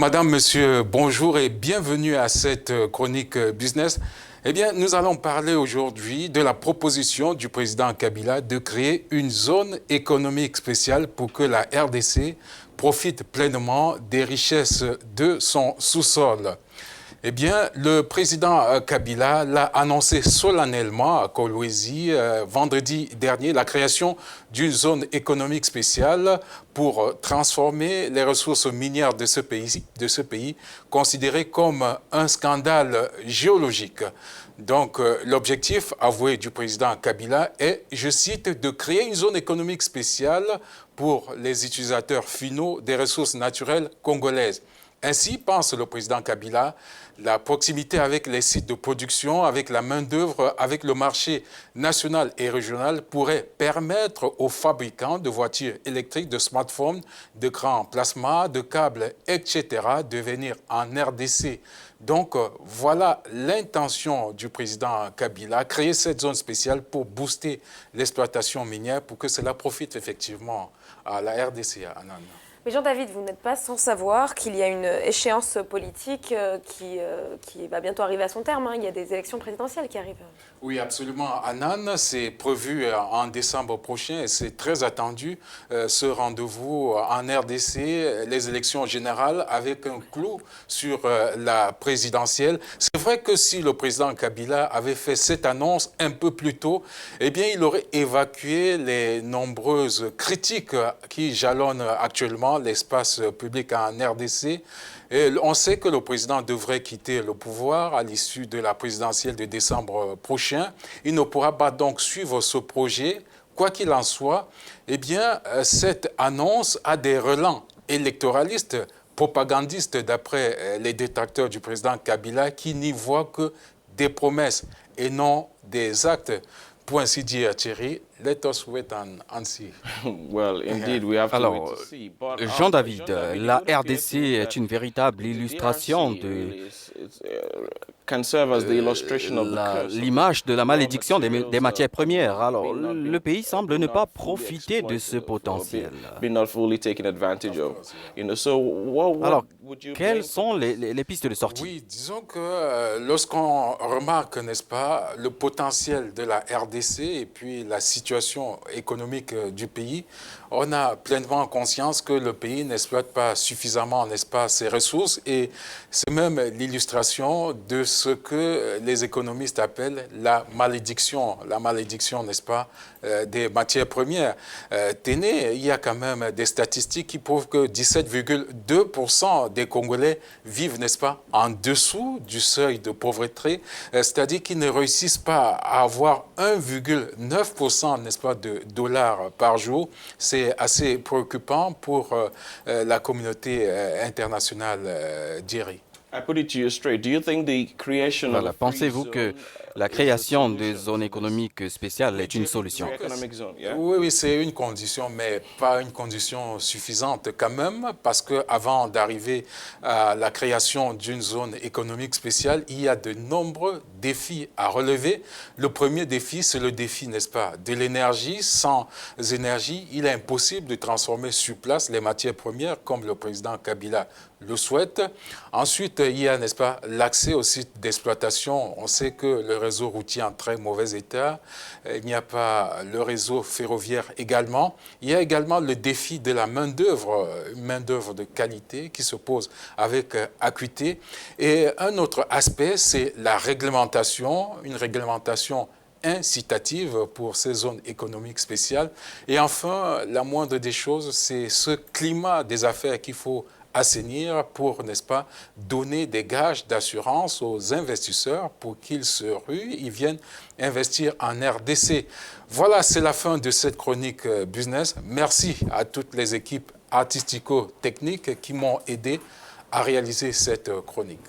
Madame, Monsieur, bonjour et bienvenue à cette chronique business. Eh bien, nous allons parler aujourd'hui de la proposition du président Kabila de créer une zone économique spéciale pour que la RDC profite pleinement des richesses de son sous-sol. Eh bien, le président Kabila l'a annoncé solennellement à Kolwezi vendredi dernier, la création d'une zone économique spéciale pour transformer les ressources minières de ce pays considéré comme un scandale géologique. Donc, l'objectif avoué du président Kabila est, je cite, de créer une zone économique spéciale pour les utilisateurs finaux des ressources naturelles congolaises. Ainsi, pense le président Kabila, la proximité avec les sites de production, avec la main-d'œuvre, avec le marché national et régional pourrait permettre aux fabricants de voitures électriques, de smartphones, de grands plasmas, de câbles, etc. de venir en RDC. Donc, voilà l'intention du président Kabila, créer cette zone spéciale pour booster l'exploitation minière, pour que cela profite effectivement à la RDC, à Anan. Mais Jean-David, vous n'êtes pas sans savoir qu'il y a une échéance politique qui va bientôt arriver à son terme. Il y a des élections présidentielles qui arrivent. Oui, absolument. Anan, c'est prévu en décembre prochain et c'est très attendu, ce rendez-vous en RDC, les élections générales avec un clou sur la présidentielle. C'est vrai que si le président Kabila avait fait cette annonce un peu plus tôt, eh bien, il aurait évacué les nombreuses critiques qui jalonnent actuellement l'espace public en RDC. Et on sait que le président devrait quitter le pouvoir à l'issue de la présidentielle de décembre prochain. Il ne pourra pas donc suivre ce projet. Quoi qu'il en soit, eh bien, cette annonce a des relents électoralistes, propagandistes, d'après les détracteurs du président Kabila, qui n'y voient que des promesses et non des actes. Pour ainsi dire, Thierry, let us wait and see. Well, indeed, we have to wait to see. Jean-David, la RDC est une véritable illustration de l'image de la malédiction des matières premières. Alors, le pays semble ne pas profiter de ce potentiel. Alors, quelles sont les pistes de sortie? Oui, disons que lorsqu'on remarque, n'est-ce pas, le potentiel de la RDC et puis la situation économique du pays, on a pleinement conscience que le pays n'exploite pas suffisamment, n'est-ce pas, ses ressources, et c'est même l'illustration de ce que les économistes appellent la malédiction, n'est-ce pas, des matières premières. Téné, il y a quand même des statistiques qui prouvent que 17,2% des Congolais vivent, n'est-ce pas, en dessous du seuil de pauvreté, c'est-à-dire qu'ils ne réussissent pas à avoir 1,9%, n'est-ce pas, de dollars par jour. C'est assez préoccupant pour la communauté internationale d'IRI. Voilà. Pensez-vous que la création de zones économiques spéciales est une solution? Oui, c'est une condition, mais pas une condition suffisante quand même, parce qu'avant d'arriver à la création d'une zone économique spéciale, il y a de nombreux défis à relever. Le premier défi, c'est le défi, n'est-ce pas, de l'énergie. Sans énergie, il est impossible de transformer sur place les matières premières, comme le président Kabila le souhaite. Ensuite, il y a, n'est-ce pas, l'accès aux sites d'exploitation. On sait que le réseau routier est en très mauvais état. Il n'y a pas le réseau ferroviaire également. Il y a également le défi de la main-d'œuvre, une main-d'œuvre de qualité qui se pose avec acuité. Et un autre aspect, c'est la réglementation, une réglementation incitative pour ces zones économiques spéciales. Et enfin, la moindre des choses, c'est ce climat des affaires qu'il faut assainir pour, n'est-ce pas, donner des gages d'assurance aux investisseurs pour qu'ils se ruent, ils viennent investir en RDC. Voilà, c'est la fin de cette chronique business. Merci à toutes les équipes artistico-techniques qui m'ont aidé à réaliser cette chronique.